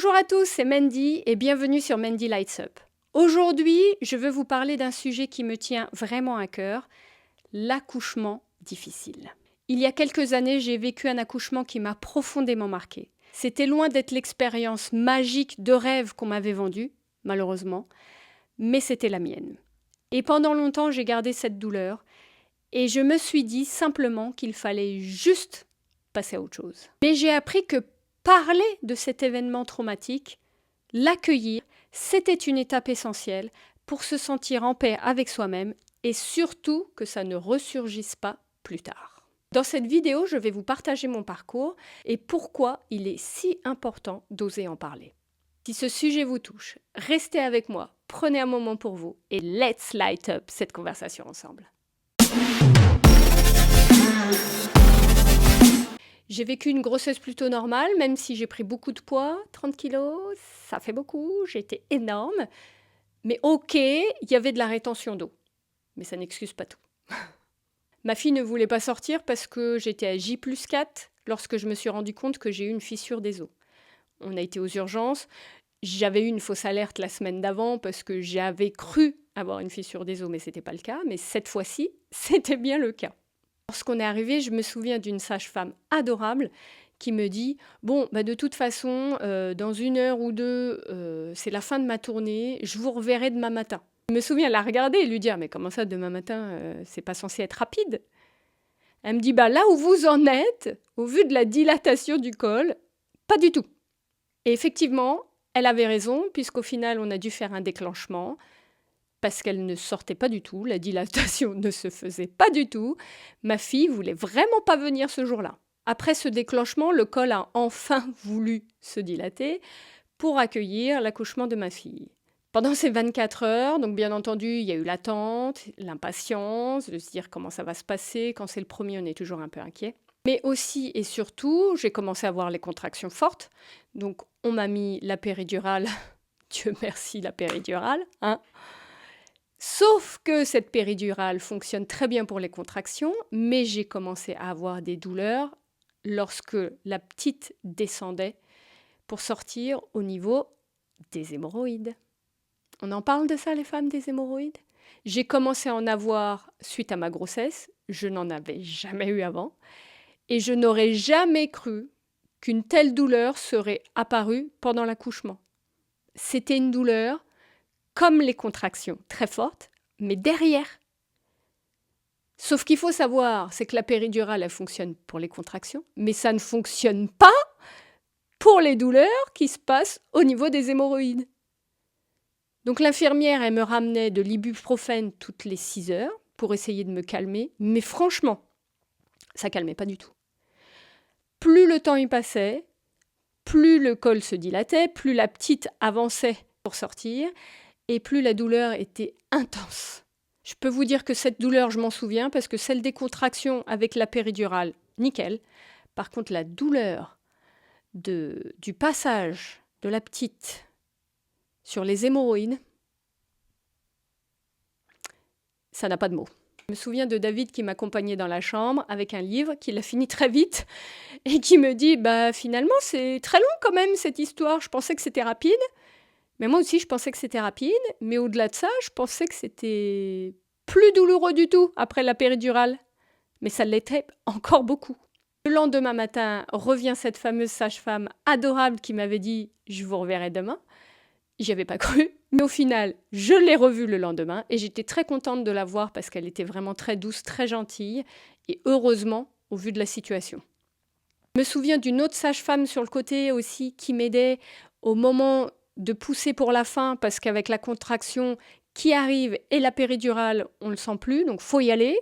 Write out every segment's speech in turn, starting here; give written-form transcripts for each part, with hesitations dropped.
Bonjour à tous, c'est Mandy et bienvenue sur Mandy Lights Up. Aujourd'hui, je veux vous parler d'un sujet qui me tient vraiment à cœur, l'accouchement difficile. Il y a quelques années, j'ai vécu un accouchement qui m'a profondément marqué. C'était loin d'être l'expérience magique de rêve qu'on m'avait vendue, malheureusement, mais c'était la mienne. Et pendant longtemps, j'ai gardé cette douleur et je me suis dit simplement qu'il fallait juste passer à autre chose. Mais j'ai appris que parler de cet événement traumatique, l'accueillir, c'était une étape essentielle pour se sentir en paix avec soi-même et surtout que ça ne ressurgisse pas plus tard. Dans cette vidéo, je vais vous partager mon parcours et pourquoi il est si important d'oser en parler. Si ce sujet vous touche, restez avec moi, prenez un moment pour vous et let's light up cette conversation ensemble. J'ai vécu une grossesse plutôt normale, même si j'ai pris beaucoup de poids, 30 kilos, ça fait beaucoup, j'étais énorme. Mais ok, il y avait de la rétention d'eau. Mais ça n'excuse pas tout. Ma fille ne voulait pas sortir parce que j'étais à J+4 lorsque je me suis rendu compte que j'ai eu une fissure des os. On a été aux urgences. J'avais eu une fausse alerte la semaine d'avant parce que j'avais cru avoir une fissure des os, mais ce n'était pas le cas. Mais cette fois-ci, c'était bien le cas. Lorsqu'on est arrivé, je me souviens d'une sage-femme adorable qui me dit « Bon, de toute façon, dans 1 heure ou 2, c'est la fin de ma tournée, je vous reverrai demain matin. » Je me souviens la regarder et lui dire « Mais comment ça, demain matin, c'est pas censé être rapide ?» Elle me dit « Là où vous en êtes, au vu de la dilatation du col, pas du tout. » Et effectivement, elle avait raison, puisqu'au final, on a dû faire un déclenchement, parce qu'elle ne sortait pas du tout, la dilatation ne se faisait pas du tout. Ma fille voulait vraiment pas venir ce jour-là. Après ce déclenchement, le col a enfin voulu se dilater pour accueillir l'accouchement de ma fille. Pendant ces 24 heures, donc bien entendu, il y a eu l'attente, l'impatience, de se dire comment ça va se passer. Quand c'est le premier, on est toujours un peu inquiet. Mais aussi et surtout, j'ai commencé à avoir les contractions fortes. Donc on m'a mis la péridurale. Dieu merci, la péridurale, hein. Sauf que cette péridurale fonctionne très bien pour les contractions, mais j'ai commencé à avoir des douleurs lorsque la petite descendait pour sortir au niveau des hémorroïdes. On en parle de ça, les femmes, des hémorroïdes? J'ai commencé à en avoir suite à ma grossesse, je n'en avais jamais eu avant, et je n'aurais jamais cru qu'une telle douleur serait apparue pendant l'accouchement. C'était une douleur comme les contractions, très fortes, mais derrière. Sauf qu'il faut savoir, c'est que la péridurale, elle fonctionne pour les contractions, mais ça ne fonctionne pas pour les douleurs qui se passent au niveau des hémorroïdes. Donc l'infirmière, elle me ramenait de l'ibuprofène toutes les 6 heures pour essayer de me calmer, mais franchement, ça calmait pas du tout. Plus le temps y passait, plus le col se dilatait, plus la petite avançait pour sortir, et plus la douleur était intense. Je peux vous dire que cette douleur, je m'en souviens, parce que celle des contractions avec la péridurale, nickel. Par contre, la douleur du passage de la petite sur les hémorroïdes, ça n'a pas de mots. Je me souviens de David qui m'accompagnait dans la chambre avec un livre qu'il a fini très vite et qui me dit « Finalement, c'est très long quand même cette histoire, je pensais que c'était rapide. » Mais moi aussi, je pensais que c'était rapide, mais au-delà de ça, je pensais que c'était plus douloureux du tout après la péridurale. Mais ça l'était encore beaucoup. Le lendemain matin, revient cette fameuse sage-femme adorable qui m'avait dit « Je vous reverrai demain ». J'y avais pas cru, mais au final, je l'ai revue le lendemain et j'étais très contente de la voir parce qu'elle était vraiment très douce, très gentille et heureusement, au vu de la situation. Je me souviens d'une autre sage-femme sur le côté aussi qui m'aidait au moment de pousser pour la fin parce qu'avec la contraction qui arrive et la péridurale, on ne le sent plus, donc faut y aller,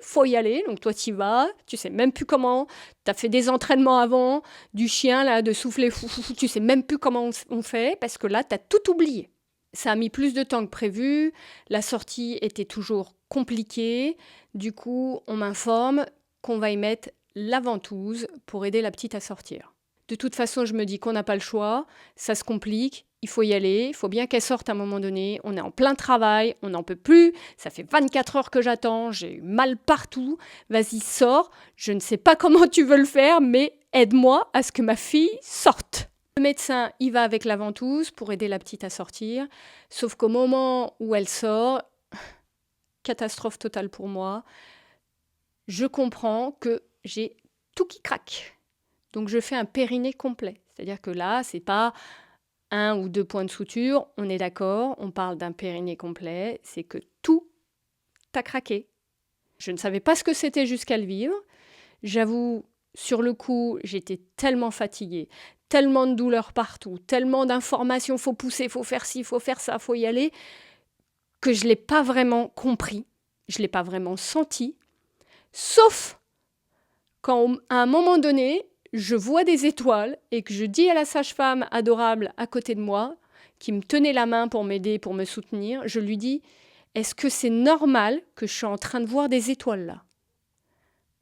donc toi t'y vas, tu sais même plus comment, t'as fait des entraînements avant, du chien là, de souffler, tu sais même plus comment on fait parce que là t'as tout oublié. Ça a mis plus de temps que prévu, la sortie était toujours compliquée, du coup on m'informe qu'on va y mettre la ventouse pour aider la petite à sortir. De toute façon, je me dis qu'on n'a pas le choix, ça se complique, il faut y aller, il faut bien qu'elle sorte à un moment donné, on est en plein travail, on n'en peut plus, ça fait 24 heures que j'attends, j'ai eu mal partout, vas-y sors, je ne sais pas comment tu veux le faire, mais aide-moi à ce que ma fille sorte. Le médecin, il va avec la ventouse pour aider la petite à sortir. Sauf qu'au moment où elle sort, catastrophe totale pour moi, je comprends que j'ai tout qui craque. Donc je fais un périnée complet. C'est-à-dire que là, c'est pas 1 ou 2 points de suture, on est d'accord, on parle d'un périnée complet, c'est que tout a craqué. Je ne savais pas ce que c'était jusqu'à le vivre. J'avoue, sur le coup, j'étais tellement fatiguée, tellement de douleurs partout, tellement d'informations, faut pousser, faut faire ci, faut faire ça, faut y aller, que je ne l'ai pas vraiment compris, je ne l'ai pas vraiment senti, sauf quand, à un moment donné, je vois des étoiles et que je dis à la sage-femme adorable à côté de moi, qui me tenait la main pour m'aider, pour me soutenir, je lui dis, est-ce que c'est normal que je suis en train de voir des étoiles là?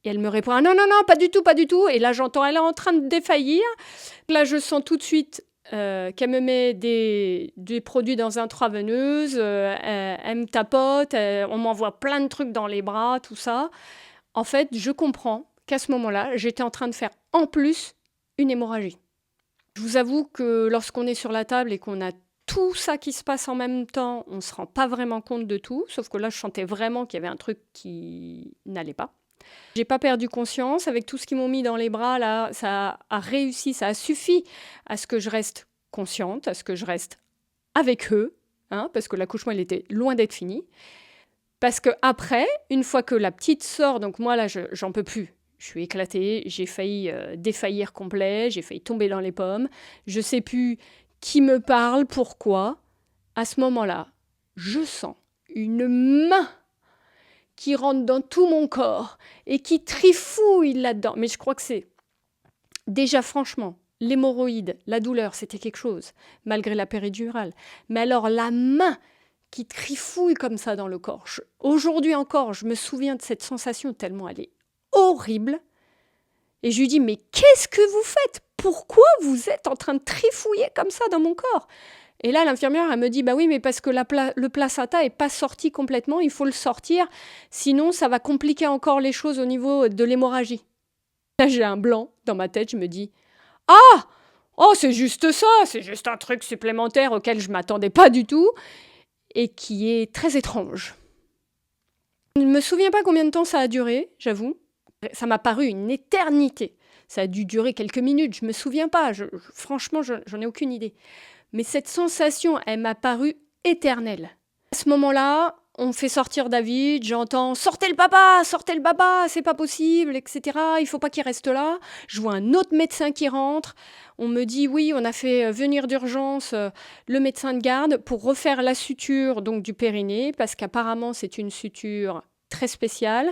Et elle me répond, ah non, non, non, pas du tout, pas du tout. Et là, j'entends, elle est en train de défaillir. Là, je sens tout de suite qu'elle me met des produits dans intraveineuse, elle me tapote, on m'envoie plein de trucs dans les bras, tout ça. En fait, je comprends qu'à ce moment-là, j'étais en train de faire en plus une hémorragie. Je vous avoue que lorsqu'on est sur la table et qu'on a tout ça qui se passe en même temps, on ne se rend pas vraiment compte de tout, sauf que là, je sentais vraiment qu'il y avait un truc qui n'allait pas. J'ai pas perdu conscience, avec tout ce qu'ils m'ont mis dans les bras, là, ça a réussi, ça a suffi à ce que je reste consciente, à ce que je reste avec eux, hein, parce que l'accouchement, il était loin d'être fini. Parce que après, une fois que la petite sort, donc moi là, j'en peux plus. Je suis éclatée, j'ai failli défaillir complet, j'ai failli tomber dans les pommes. Je sais plus qui me parle, pourquoi. À ce moment-là, je sens une main qui rentre dans tout mon corps et qui trifouille là-dedans. Mais je crois que c'est déjà franchement, l'hémorroïde, la douleur, c'était quelque chose, malgré la péridurale. Mais alors la main qui trifouille comme ça dans le corps. Aujourd'hui encore, je me souviens de cette sensation tellement elle est horrible. Et je lui dis, mais qu'est-ce que vous faites? Pourquoi vous êtes en train de trifouiller comme ça dans mon corps? Et là, l'infirmière, elle me dit, bah oui, mais parce que le placenta est pas sorti complètement, il faut le sortir, sinon ça va compliquer encore les choses au niveau de l'hémorragie. Là, j'ai un blanc dans ma tête, je me dis, ah! Oh, c'est juste ça, c'est juste un truc supplémentaire auquel je m'attendais pas du tout, et qui est très étrange. Je ne me souviens pas combien de temps ça a duré, j'avoue. Ça m'a paru une éternité. Ça a dû durer quelques minutes, je me souviens pas, franchement, j'en ai aucune idée. Mais cette sensation, elle m'a paru éternelle. À ce moment-là, on fait sortir David, j'entends sortez le papa, c'est pas possible, etc. Il faut pas qu'il reste là. Je vois un autre médecin qui rentre. On me dit oui, on a fait venir d'urgence le médecin de garde pour refaire la suture donc du périnée, parce qu'apparemment c'est une suture très spéciale,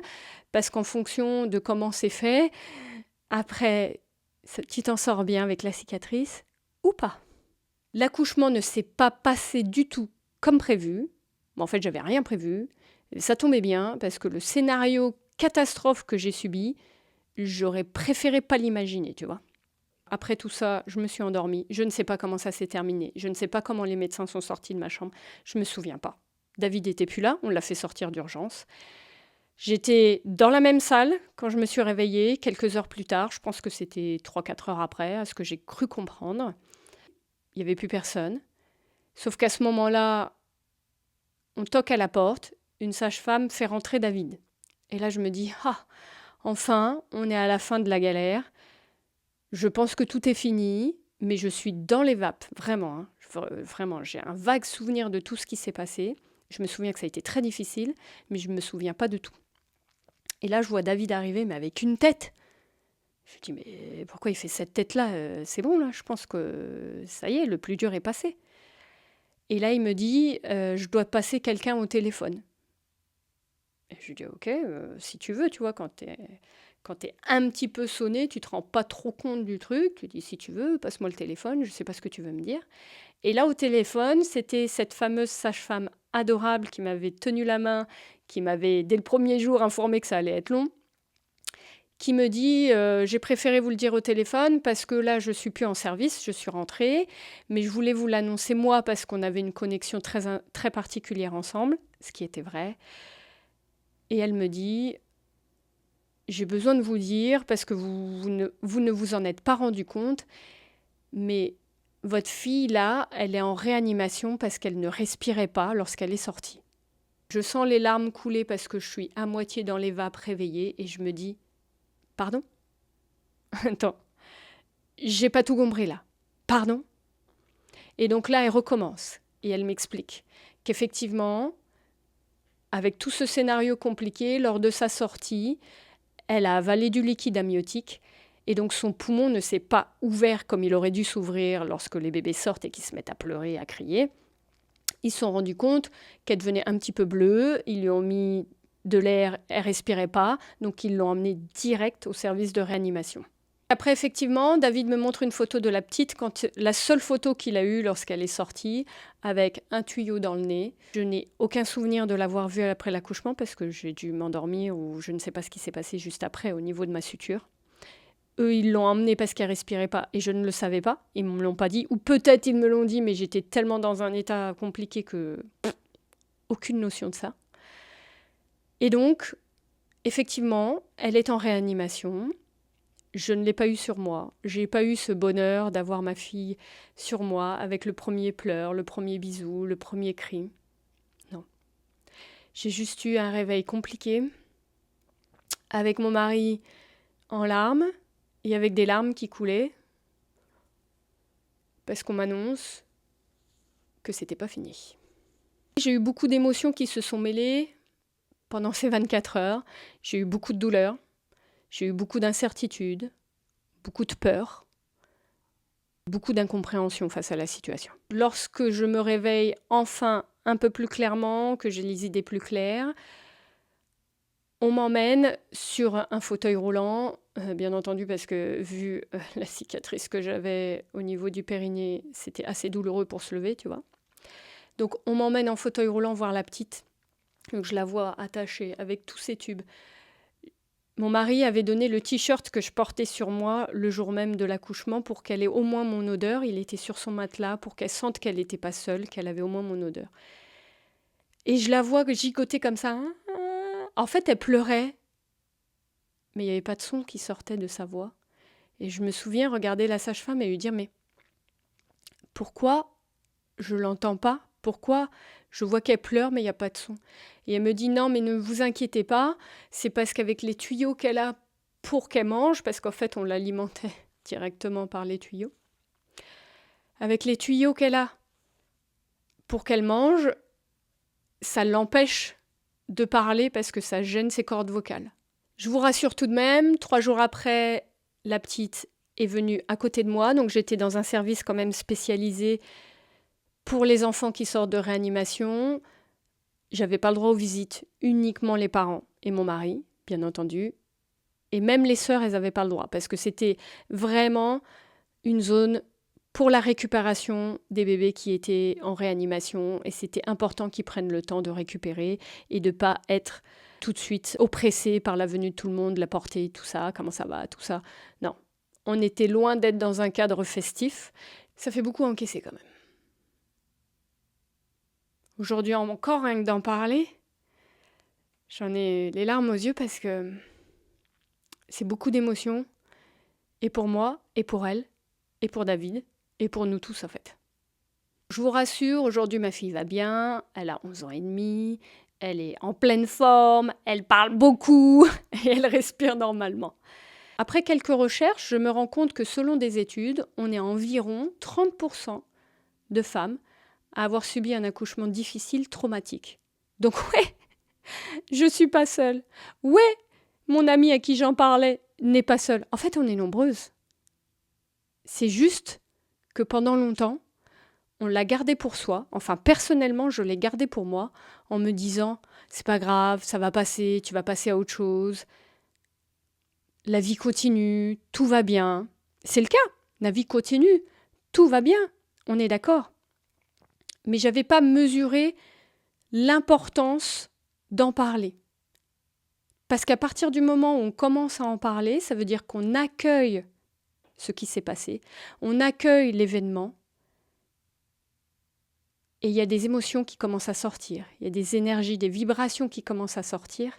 parce qu'en fonction de comment c'est fait, après, tu t'en sors bien avec la cicatrice ou pas. L'accouchement ne s'est pas passé du tout comme prévu. En fait, j'avais rien prévu. Ça tombait bien parce que le scénario catastrophe que j'ai subi, j'aurais préféré pas l'imaginer, tu vois. Après tout ça, je me suis endormie. Je ne sais pas comment ça s'est terminé. Je ne sais pas comment les médecins sont sortis de ma chambre. Je me souviens pas. David était plus là, on l'a fait sortir d'urgence. J'étais dans la même salle quand je me suis réveillée, quelques heures plus tard. Je pense que c'était 3-4 heures après, à ce que j'ai cru comprendre. Il n'y avait plus personne. Sauf qu'à ce moment-là, on toque à la porte, une sage-femme fait rentrer David. Et là, je me dis, ah, enfin, on est à la fin de la galère. Je pense que tout est fini, mais je suis dans les vapes, vraiment. Hein. Vraiment, j'ai un vague souvenir de tout ce qui s'est passé. Je me souviens que ça a été très difficile, mais je ne me souviens pas de tout. Et là, je vois David arriver, mais avec une tête. Je dis, mais pourquoi il fait cette tête-là? C'est bon, là, je pense que ça y est, le plus dur est passé. Et là, il me dit, je dois passer quelqu'un au téléphone. Et je lui dis, ok, si tu veux, tu vois, quand t'es un petit peu sonné, tu te rends pas trop compte du truc, tu dis, si tu veux, passe-moi le téléphone, je sais pas ce que tu veux me dire. Et là, au téléphone, c'était cette fameuse sage-femme adorable qui m'avait tenu la main, qui m'avait, dès le premier jour, informé que ça allait être long, qui me dit j'ai préféré vous le dire au téléphone parce que là je suis plus en service, je suis rentrée, mais je voulais vous l'annoncer moi parce qu'on avait une connexion très particulière ensemble, ce qui était vrai. Et elle me dit j'ai besoin de vous dire parce que vous ne vous en êtes pas rendu compte, mais votre fille, là, elle est en réanimation parce qu'elle ne respirait pas lorsqu'elle est sortie. Je sens les larmes couler parce que je suis à moitié dans les vapes réveillée et je me dis, pardon? Attends, j'ai pas tout compris là. Pardon? Et donc là, elle recommence et elle m'explique qu'effectivement, avec tout ce scénario compliqué, lors de sa sortie, elle a avalé du liquide amniotique et donc son poumon ne s'est pas ouvert comme il aurait dû s'ouvrir lorsque les bébés sortent et qu'ils se mettent à pleurer, à crier. Ils se sont rendus compte qu'elle devenait un petit peu bleue, ils lui ont mis de l'air, elle respirait pas, donc ils l'ont emmenée direct au service de réanimation. Après, effectivement, David me montre une photo de la petite, la seule photo qu'il a eue lorsqu'elle est sortie, avec un tuyau dans le nez. Je n'ai aucun souvenir de l'avoir vue après l'accouchement parce que j'ai dû m'endormir ou je ne sais pas ce qui s'est passé juste après au niveau de ma suture. Eux, ils l'ont emmenée parce qu'elle respirait pas et je ne le savais pas. Ils me l'ont pas dit. Ou peut-être ils me l'ont dit, mais j'étais tellement dans un état compliqué que aucune notion de ça. Et donc, effectivement, elle est en réanimation. Je ne l'ai pas eu sur moi. J'ai pas eu ce bonheur d'avoir ma fille sur moi avec le premier pleur, le premier bisou, le premier cri. Non. J'ai juste eu un réveil compliqué avec mon mari en larmes et avec des larmes qui coulaient parce qu'on m'annonce que c'était pas fini. J'ai eu beaucoup d'émotions qui se sont mêlées pendant ces 24 heures. J'ai eu beaucoup de douleurs, j'ai eu beaucoup d'incertitudes, beaucoup de peur, beaucoup d'incompréhension face à la situation. Lorsque je me réveille enfin un peu plus clairement, que j'ai les idées plus claires, on m'emmène sur un fauteuil roulant, bien entendu parce que vu la cicatrice que j'avais au niveau du périnée, c'était assez douloureux pour se lever, tu vois. Donc on m'emmène en fauteuil roulant voir la petite. Donc je la vois attachée avec tous ses tubes. Mon mari avait donné le t-shirt que je portais sur moi le jour même de l'accouchement pour qu'elle ait au moins mon odeur. Il était sur son matelas pour qu'elle sente qu'elle n'était pas seule, qu'elle avait au moins mon odeur. Et je la vois gigoter comme ça. En fait, elle pleurait, mais il n'y avait pas de son qui sortait de sa voix. Et je me souviens regarder la sage-femme et lui dire « Mais pourquoi je l'entends pas? Pourquoi je vois qu'elle pleure mais il n'y a pas de son ?» Et elle me dit « Non, mais ne vous inquiétez pas, c'est parce qu'avec les tuyaux qu'elle a pour qu'elle mange, parce qu'en fait on l'alimentait directement par les tuyaux, avec les tuyaux qu'elle a pour qu'elle mange, ça l'empêche de parler parce que ça gêne ses cordes vocales. » Je vous rassure tout de même, 3 jours après, la petite est venue à côté de moi, donc j'étais dans un service quand même spécialisé pour les enfants qui sortent de réanimation. J'avais pas le droit aux visites, uniquement les parents et mon mari, bien entendu. Et même les sœurs, elles n'avaient pas le droit, parce que c'était vraiment une zone pour la récupération des bébés qui étaient en réanimation, et c'était important qu'ils prennent le temps de récupérer et de ne pas être tout de suite oppressés par la venue de tout le monde, la portée, tout ça, comment ça va, tout ça. Non, on était loin d'être dans un cadre festif. Ça fait beaucoup encaisser quand même. Aujourd'hui encore, rien que d'en parler, j'en ai les larmes aux yeux parce que c'est beaucoup d'émotions, et pour moi, et pour elle, et pour David, et pour nous tous en fait. Je vous rassure, aujourd'hui ma fille va bien, elle a 11 ans et demi, elle est en pleine forme, elle parle beaucoup et elle respire normalement. Après quelques recherches, je me rends compte que selon des études, on est environ 30% de femmes à avoir subi un accouchement difficile, traumatique. Donc ouais, je suis pas seule. Ouais, mon amie à qui j'en parlais n'est pas seule. En fait, on est nombreuses. C'est juste que pendant longtemps, on l'a gardé pour soi. Enfin, personnellement, je l'ai gardé pour moi en me disant « c'est pas grave, ça va passer, tu vas passer à autre chose. La vie continue, tout va bien. » C'est le cas, la vie continue, tout va bien, on est d'accord. Mais j'avais pas mesuré l'importance d'en parler. Parce qu'à partir du moment où on commence à en parler, ça veut dire qu'on accueille ce qui s'est passé, on accueille l'événement, et il y a des émotions qui commencent à sortir, il y a des énergies, des vibrations qui commencent à sortir,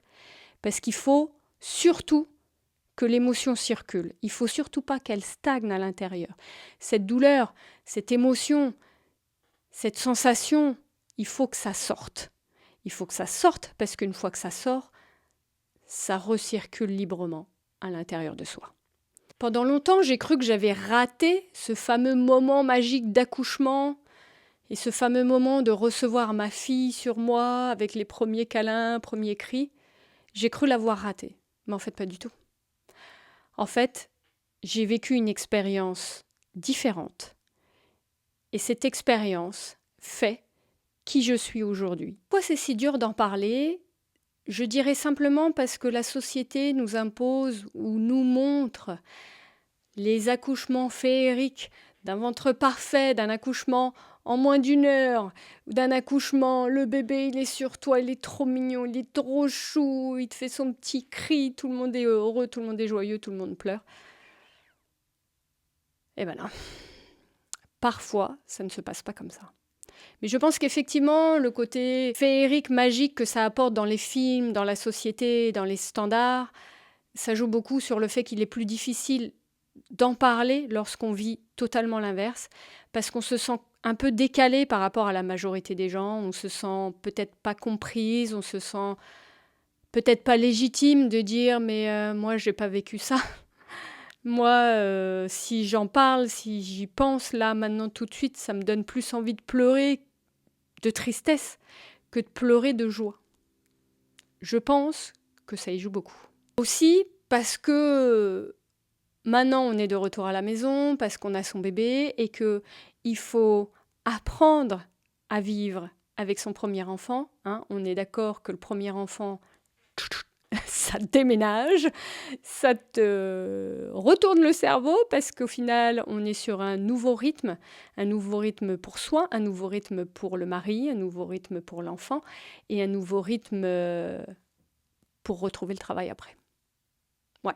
parce qu'il faut surtout que l'émotion circule. Il faut surtout pas qu'elle stagne à l'intérieur. Cette douleur, cette émotion, cette sensation, il faut que ça sorte. Il faut que ça sorte parce qu'une fois que ça sort, ça recircule librement à l'intérieur de soi. Pendant longtemps, j'ai cru que j'avais raté ce fameux moment magique d'accouchement et ce fameux moment de recevoir ma fille sur moi avec les premiers câlins, premiers cris. J'ai cru l'avoir raté, mais en fait pas du tout. En fait, j'ai vécu une expérience différente. Et cette expérience fait qui je suis aujourd'hui. Pourquoi c'est si dur d'en parler ? Je dirais simplement parce que la société nous impose ou nous montre les accouchements féeriques d'un ventre parfait, d'un accouchement en moins d'1 heure, d'un accouchement, le bébé il est sur toi, il est trop mignon, il est trop chou, il te fait son petit cri, tout le monde est heureux, tout le monde est joyeux, tout le monde pleure. Et ben non. Parfois, ça ne se passe pas comme ça. Mais je pense qu'effectivement, le côté féerique, magique que ça apporte dans les films, dans la société, dans les standards, ça joue beaucoup sur le fait qu'il est plus difficile d'en parler lorsqu'on vit totalement l'inverse, parce qu'on se sent un peu décalé par rapport à la majorité des gens, on se sent peut-être pas comprise, on se sent peut-être pas légitime de dire mais moi j'ai pas vécu ça. Moi, si j'en parle, si j'y pense là maintenant tout de suite, ça me donne plus envie de pleurer de tristesse que de pleurer de joie. Je pense que ça y joue beaucoup. Aussi parce que maintenant on est de retour à la maison, parce qu'on a son bébé et que il faut apprendre à vivre avec son premier enfant. On est d'accord que le premier enfant, ça déménage, ça te retourne le cerveau parce qu'au final, on est sur un nouveau rythme pour soi, un nouveau rythme pour le mari, un nouveau rythme pour l'enfant et un nouveau rythme pour retrouver le travail après. Ouais.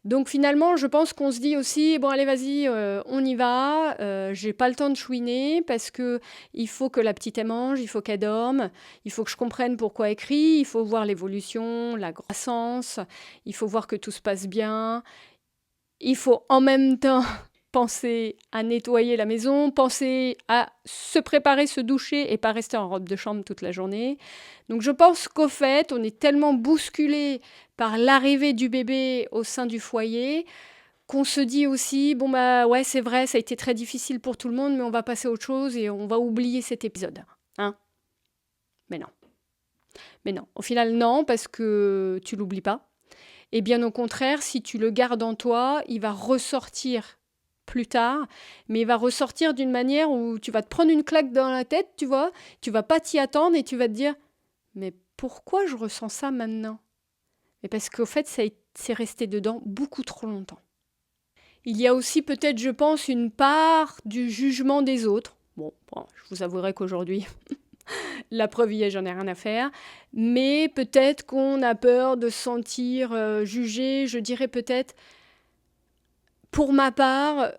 Donc finalement, je pense qu'on se dit aussi, bon allez vas-y, on y va, j'ai pas le temps de chouiner parce que il faut que la petite elle mange, il faut qu'elle dorme, il faut que je comprenne pourquoi elle crie, il faut voir l'évolution, la croissance, il faut voir que tout se passe bien, il faut en même temps penser à nettoyer la maison, penser à se préparer, se doucher et pas rester en robe de chambre toute la journée. Donc je pense qu'au fait, on est tellement bousculé par l'arrivée du bébé au sein du foyer qu'on se dit aussi, bon bah ouais c'est vrai, ça a été très difficile pour tout le monde, mais on va passer à autre chose et on va oublier cet épisode. Mais non. Mais non. Au final, non, parce que tu l'oublies pas. Et bien au contraire, si tu le gardes en toi, il va ressortir plus tard, mais il va ressortir d'une manière où tu vas te prendre une claque dans la tête, tu vois, tu vas pas t'y attendre et tu vas te dire « Mais pourquoi je ressens ça maintenant ?» Mais parce qu'au fait, c'est resté dedans beaucoup trop longtemps. Il y a aussi peut-être, je pense, une part du jugement des autres. Bon, je vous avouerai qu'aujourd'hui, la preuve y est, j'en ai rien à faire. Mais peut-être qu'on a peur de se sentir jugé. Je dirais peut-être, pour ma part,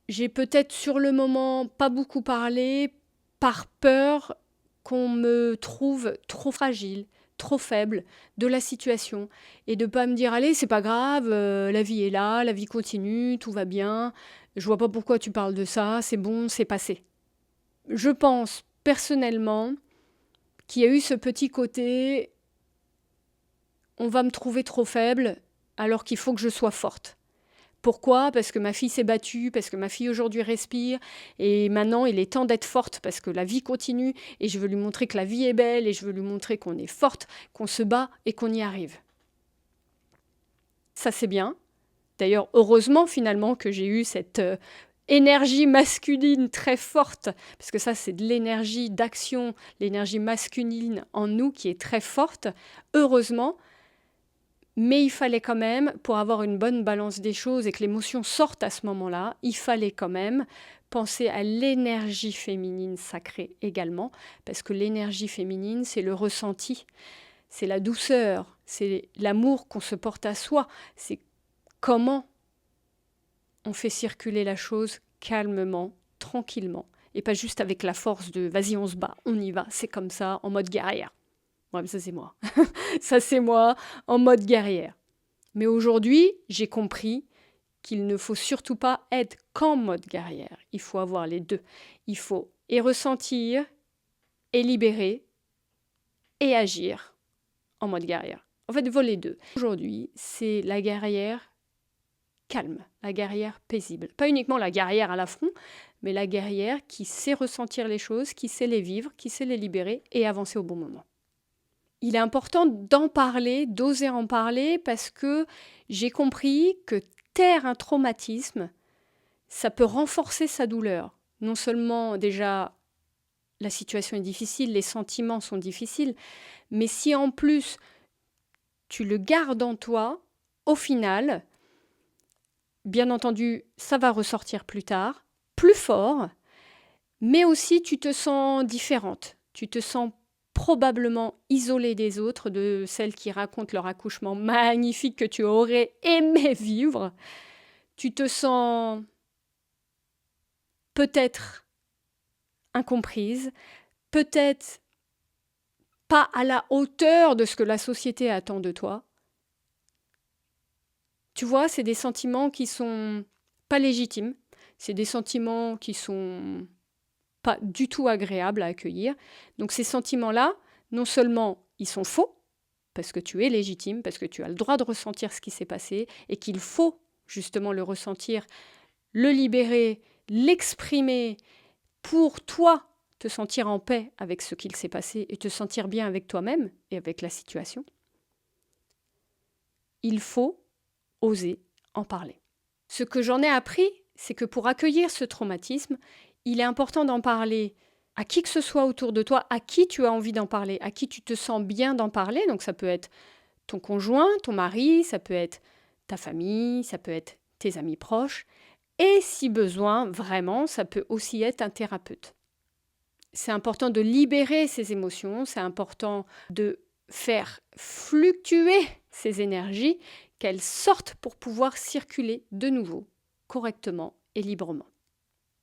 j'ai peut-être sur le moment pas beaucoup parlé par peur qu'on me trouve trop fragile, trop faible de la situation et de pas me dire allez c'est pas grave, la vie est là, la vie continue, tout va bien, je vois pas pourquoi tu parles de ça, c'est bon, c'est passé. Je pense personnellement qu'il y a eu ce petit côté on va me trouver trop faible alors qu'il faut que je sois forte. Pourquoi ? Parce que ma fille s'est battue, parce que ma fille aujourd'hui respire, et maintenant il est temps d'être forte parce que la vie continue, et je veux lui montrer que la vie est belle, et je veux lui montrer qu'on est forte, qu'on se bat et qu'on y arrive. Ça c'est bien. D'ailleurs, heureusement finalement que j'ai eu cette énergie masculine très forte, parce que ça c'est de l'énergie d'action, l'énergie masculine en nous qui est très forte, heureusement. Mais il fallait quand même, pour avoir une bonne balance des choses et que l'émotion sorte à ce moment-là, il fallait quand même penser à l'énergie féminine sacrée également, parce que l'énergie féminine, c'est le ressenti, c'est la douceur, c'est l'amour qu'on se porte à soi, c'est comment on fait circuler la chose calmement, tranquillement, et pas juste avec la force de « vas-y, on se bat, on y va, c'est comme ça, en mode guerrière ». Ouais, mais ça c'est moi. Ça c'est moi, en mode guerrière. Mais aujourd'hui, j'ai compris qu'il ne faut surtout pas être qu'en mode guerrière. Il faut avoir les deux. Il faut et ressentir, et libérer, et agir en mode guerrière. En fait, il faut les deux. Aujourd'hui, c'est la guerrière calme, la guerrière paisible. Pas uniquement la guerrière à l'affront, mais la guerrière qui sait ressentir les choses, qui sait les vivre, qui sait les libérer et avancer au bon moment. Il est important d'en parler, d'oser en parler, parce que j'ai compris que taire un traumatisme, ça peut renforcer sa douleur. Non seulement déjà la situation est difficile, les sentiments sont difficiles, mais si en plus tu le gardes en toi, au final, bien entendu, ça va ressortir plus tard, plus fort, mais aussi tu te sens différente, tu te sens probablement isolée des autres, de celles qui racontent leur accouchement magnifique que tu aurais aimé vivre. Tu te sens peut-être incomprise, peut-être pas à la hauteur de ce que la société attend de toi. Tu vois, c'est des sentiments qui sont pas légitimes, c'est des sentiments qui sont pas du tout agréables à accueillir. Donc ces sentiments-là, non seulement ils sont faux, parce que tu es légitime, parce que tu as le droit de ressentir ce qui s'est passé, et qu'il faut justement le ressentir, le libérer, l'exprimer, pour toi te sentir en paix avec ce qu'il s'est passé et te sentir bien avec toi-même et avec la situation. Il faut oser en parler. Ce que j'en ai appris, c'est que pour accueillir ce traumatisme, il est important d'en parler à qui que ce soit autour de toi, à qui tu as envie d'en parler, à qui tu te sens bien d'en parler. Donc ça peut être ton conjoint, ton mari, ça peut être ta famille, ça peut être tes amis proches. Et si besoin, vraiment, ça peut aussi être un thérapeute. C'est important de libérer ses émotions, c'est important de faire fluctuer ces énergies, qu'elles sortent pour pouvoir circuler de nouveau, correctement et librement.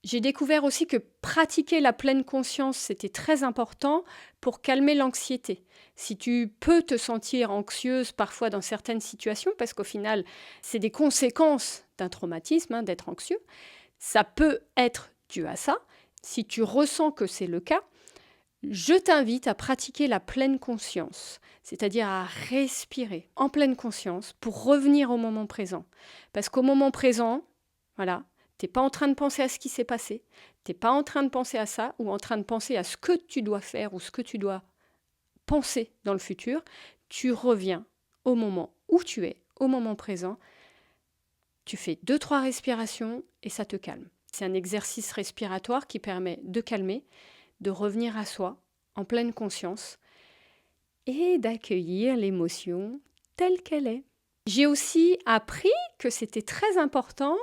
J'ai découvert aussi que pratiquer la pleine conscience, c'était très important pour calmer l'anxiété. Si tu peux te sentir anxieuse parfois dans certaines situations, parce qu'au final, c'est des conséquences d'un traumatisme, d'être anxieux, ça peut être dû à ça. Si tu ressens que c'est le cas, je t'invite à pratiquer la pleine conscience, c'est-à-dire à respirer en pleine conscience pour revenir au moment présent. Parce qu'au moment présent, voilà, t'es pas en train de penser à ce qui s'est passé, t'es pas en train de penser à ça ou en train de penser à ce que tu dois faire ou ce que tu dois penser dans le futur. Tu reviens au moment où tu es, au moment présent. Tu fais 2-3 respirations et ça te calme. C'est un exercice respiratoire qui permet de calmer, de revenir à soi en pleine conscience et d'accueillir l'émotion telle qu'elle est. J'ai aussi appris que c'était très important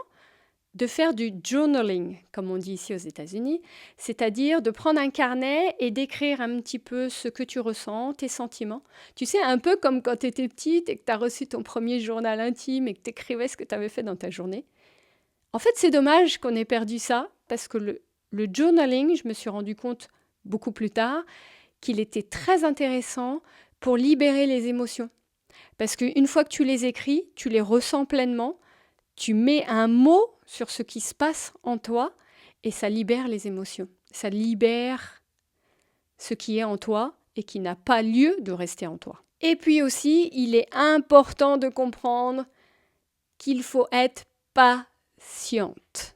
de faire du journaling, comme on dit ici aux États-Unis, c'est-à-dire de prendre un carnet et d'écrire un petit peu ce que tu ressens, tes sentiments. Tu sais, un peu comme quand tu étais petite et que tu as reçu ton premier journal intime et que tu écrivais ce que tu avais fait dans ta journée. En fait, c'est dommage qu'on ait perdu ça, parce que le journaling, je me suis rendu compte beaucoup plus tard, qu'il était très intéressant pour libérer les émotions. Parce qu'une fois que tu les écris, tu les ressens pleinement, tu mets un mot sur ce qui se passe en toi et ça libère les émotions. Ça libère ce qui est en toi et qui n'a pas lieu de rester en toi. Et puis aussi, il est important de comprendre qu'il faut être patiente.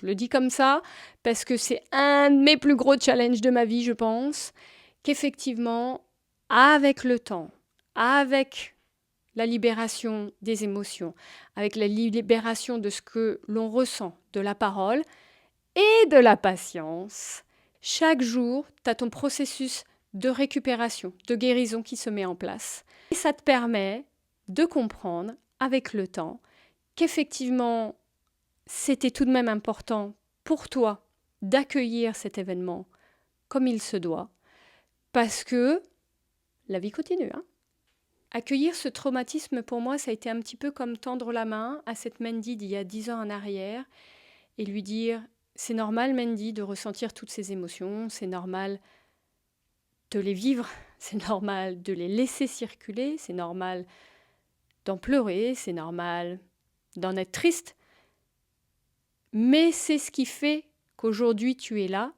Je le dis comme ça parce que c'est un de mes plus gros challenges de ma vie, je pense, qu'effectivement, avec le temps, avec la libération des émotions, avec la libération de ce que l'on ressent, de la parole et de la patience, chaque jour, tu as ton processus de récupération, de guérison qui se met en place. Et ça te permet de comprendre, avec le temps, qu'effectivement, c'était tout de même important pour toi d'accueillir cet événement comme il se doit, parce que la vie continue, hein. Accueillir ce traumatisme, pour moi, ça a été un petit peu comme tendre la main à cette Mandy d'il y a 10 ans en arrière et lui dire « C'est normal, Mandy, de ressentir toutes ces émotions, c'est normal de les vivre, c'est normal de les laisser circuler, c'est normal d'en pleurer, c'est normal, d'en être triste. Mais c'est ce qui fait qu'aujourd'hui tu es là,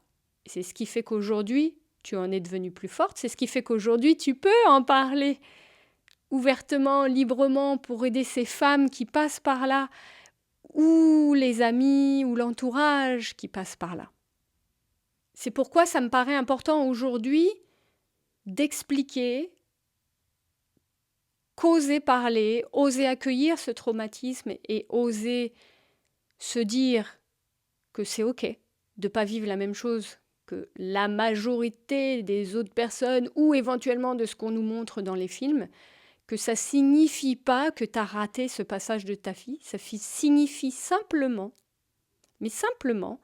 c'est ce qui fait qu'aujourd'hui tu en es devenue plus forte, c'est ce qui fait qu'aujourd'hui tu peux en parler ouvertement, librement pour aider ces femmes qui passent par là, ou les amis ou l'entourage qui passent par là. C'est pourquoi ça me paraît important aujourd'hui d'expliquer qu'oser parler, oser accueillir ce traumatisme et oser se dire que c'est OK de ne pas vivre la même chose que la majorité des autres personnes ou éventuellement de ce qu'on nous montre dans les films, que ça signifie pas que tu as raté ce passage de ta vie, ça signifie simplement, mais simplement,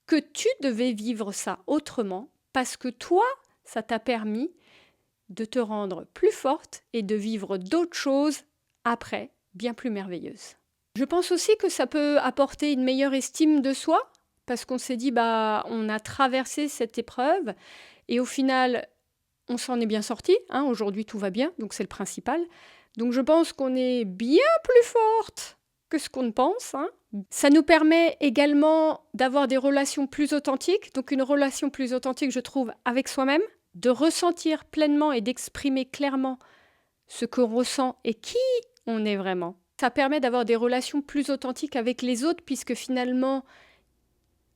que tu devais vivre ça autrement parce que toi, ça t'a permis de te rendre plus forte et de vivre d'autres choses après, bien plus merveilleuses. Je pense aussi que ça peut apporter une meilleure estime de soi, parce qu'on s'est dit, on a traversé cette épreuve, et au final, on s'en est bien sorti. Aujourd'hui, tout va bien, donc c'est le principal. Donc je pense qu'on est bien plus forte que ce qu'on ne pense. Ça nous permet également d'avoir des relations plus authentiques, donc une relation plus authentique, je trouve, avec soi-même, de ressentir pleinement et d'exprimer clairement ce qu'on ressent et qui on est vraiment. Ça permet d'avoir des relations plus authentiques avec les autres puisque finalement,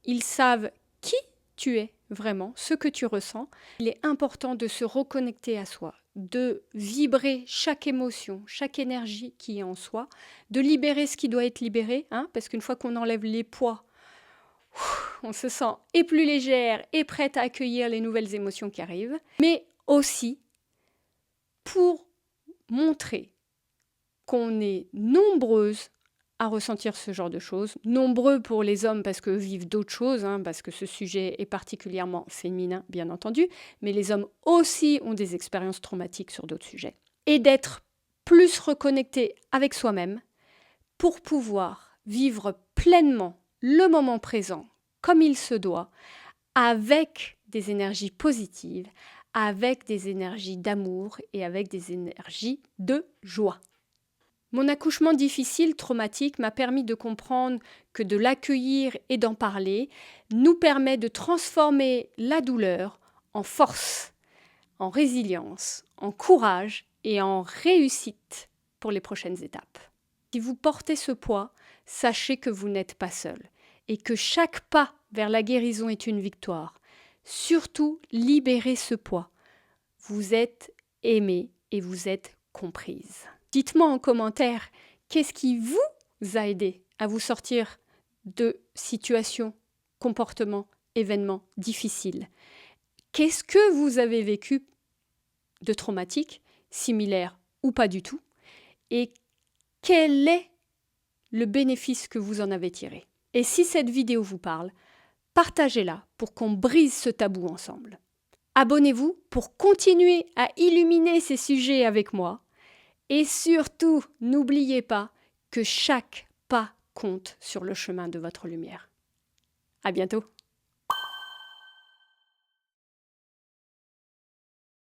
ils savent qui tu es vraiment, ce que tu ressens. Il est important de se reconnecter à soi, de vibrer chaque émotion, chaque énergie qui est en soi, de libérer ce qui doit être libéré, parce qu'une fois qu'on enlève les poids, on se sent et plus légère et prête à accueillir les nouvelles émotions qui arrivent, mais aussi pour montrer qu'on est nombreuses à ressentir ce genre de choses. Nombreux pour les hommes parce qu'eux vivent d'autres choses, parce que ce sujet est particulièrement féminin, bien entendu, mais les hommes aussi ont des expériences traumatiques sur d'autres sujets. Et d'être plus reconnecté avec soi-même pour pouvoir vivre pleinement le moment présent comme il se doit, avec des énergies positives, avec des énergies d'amour et avec des énergies de joie. Mon accouchement difficile, traumatique, m'a permis de comprendre que de l'accueillir et d'en parler nous permet de transformer la douleur en force, en résilience, en courage et en réussite pour les prochaines étapes. Si vous portez ce poids, sachez que vous n'êtes pas seul et que chaque pas vers la guérison est une victoire. Surtout, libérez ce poids. Vous êtes aimée et vous êtes comprise. Dites-moi en commentaire, qu'est-ce qui vous a aidé à vous sortir de situations, comportements, événements difficiles? Qu'est-ce que vous avez vécu de traumatique, similaire ou pas du tout? Et quel est le bénéfice que vous en avez tiré? Et si cette vidéo vous parle, partagez-la pour qu'on brise ce tabou ensemble. Abonnez-vous pour continuer à illuminer ces sujets avec moi. Et surtout, n'oubliez pas que chaque pas compte sur le chemin de votre lumière. À bientôt!